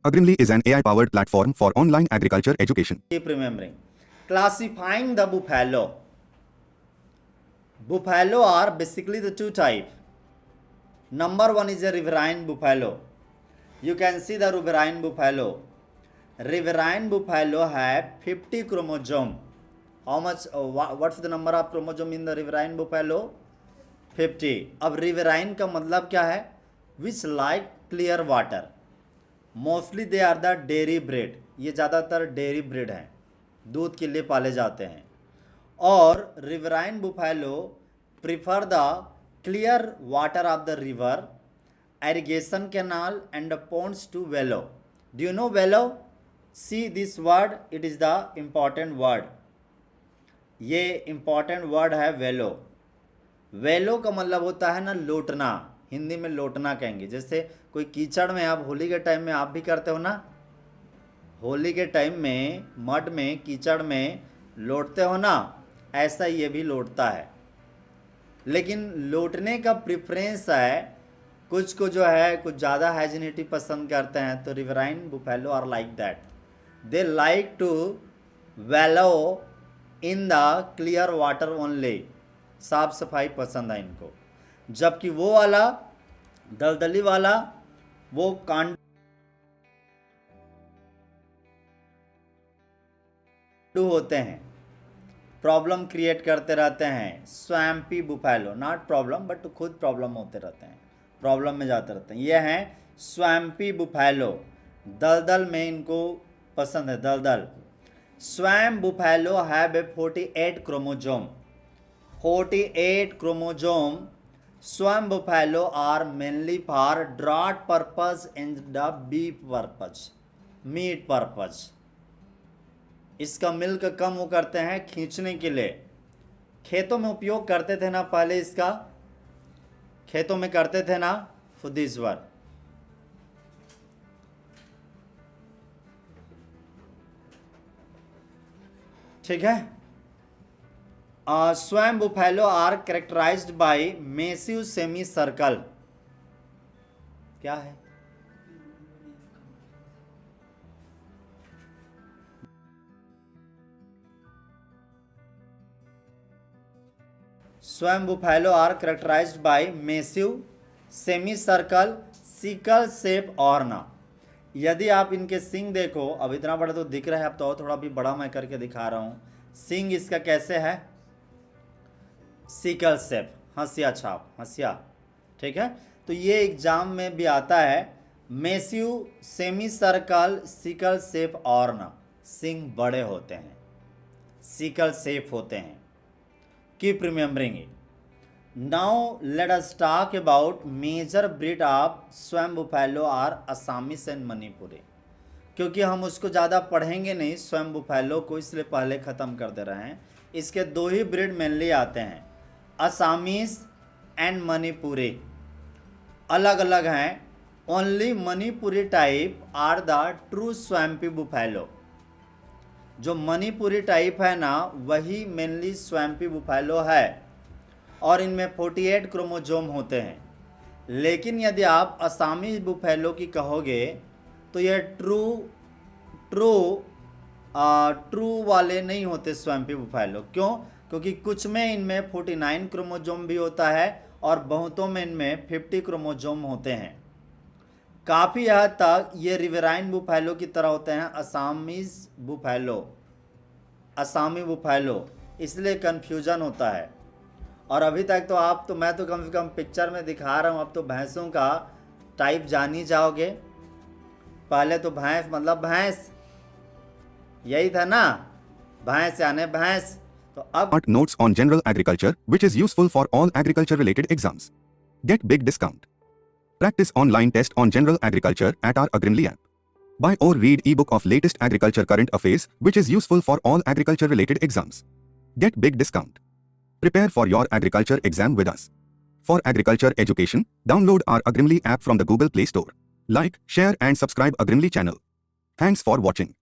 Agrimly is an AI-powered platform for online agriculture education. Keep remembering. Classifying the buffalo. Buffalo are basically the two type. Number one is a riverine buffalo. You can see the riverine buffalo. Riverine buffalo have 50 chromosome. How much? What's the number of chromosome in the riverine buffalo? 50. अब riverine का मतलब क्या है? Which like clear water. Mostly they are the dairy breed. ये ज़्यादातर dairy breed हैं, दूध के लिए पाले जाते हैं. और riverine buffalo prefer the clear water of the river, irrigation canal and ponds to wallow. Do you know wallow? See this word, it is the important word. ये important word है wallow. wallow का मतलब होता है ना लोटना, हिंदी में लोटना कहेंगे. जैसे कोई कीचड़ में, आप होली के टाइम में आप भी करते हो ना, होली के टाइम में मड में कीचड़ में लोटते हो ना, ऐसा ये भी लोटता है. लेकिन लोटने का प्रेफरेंस है, कुछ को जो है कुछ ज़्यादा हाइजीनिटी पसंद करते हैं, तो riverine buffalo are like that. They like to wallow in the clear water only. साफ सफाई पसंद है इनको. जबकि वो वाला दलदली वाला वो कांडू होते हैं, प्रॉब्लम क्रिएट करते रहते हैं. Swampy buffalo, not problem but खुद प्रॉब्लम होते रहते हैं, प्रॉब्लम में जाते रहते हैं. ये हैं स्वैम्पी बुफेलो. दलदल में इनको पसंद है, दलदल. Swum buffalo have a 48 chromosome. 48 chromosome. Swamp buffalo are mainly for draught purpose and the beef purpose, meat purpose. इसका मिल्क कम वो करते हैं खींचने के लिए. खेतों में उपयोग करते थे ना पहले, इसका खेतों में करते थे ना फुदीश्वर. ठीक है. Swamp buffalo are characterized by massive semicircle. क्या है? Swamp buffalo are characterized by massive semicircle sickle shape horn. यदि आप इनके सिंग देखो, अब इतना बड़ा तो दिख रहा है, अब तो थोड़ा भी बड़ा मैं करके दिखा रहा हूँ. सिंग इसका कैसे है? सिकल शेप, हंसिया छाप, हंसिया. ठीक है. तो ये एग्जाम में भी आता है. Massive semi circle sickle shape horn. सिंग बड़े होते हैं, सिकल शेप होते हैं. Keep remembering it. Now let us talk about major breed of swamp buffalo are Assamese and Manipuri. क्योंकि हम उसको ज़्यादा पढ़ेंगे नहीं स्वैम्प बुफेलो को, इसलिए पहले ख़त्म कर दे रहे हैं. इसके दो ही ब्रीड मेनली आते हैं, असामीस एंड मणिपुरी. अलग अलग हैं. Only Manipuri type are the true swampy buffalo. जो मणिपुरी टाइप है ना, वही मेनली स्वैम्पी बुफेलो है. और इनमें 48 क्रोमोजोम होते हैं. लेकिन यदि आप असामीस बुफेलो की कहोगे तो ये ट्रू वाले नहीं होते स्वैम्पी बुफेलो. क्यों? क्योंकि कुछ में इनमें 49 क्रोमोजोम भी होता है और बहुतों में इनमें 50 क्रोमोजोम होते हैं. काफ़ी हद तक ये रिवराइन बुफेलो की तरह होते हैं, असामीस बुफेलो, असामी बुफेलो. इसलिए कन्फ्यूजन होता है. और अभी तक तो मैं तो कम से कम पिक्चर में दिखा रहा हूँ. अब तो भैंसों का टाइप जान ही जाओगे. पहले तो भैंस मतलब भैंस, यही था ना, भैंस यानी भैंस. तो अब Notes on general agriculture, which is useful for all agriculture-related exams. Get big discount. Practice online test on general agriculture at our Agrimly app. Buy or read ebook of latest agriculture current affairs, which is useful for all agriculture-related exams. Get big discount. Prepare for your agriculture exam with us. For agriculture education, download our Agrimly app from the Google Play Store. Like, share and subscribe Agrimly channel. Thanks for watching.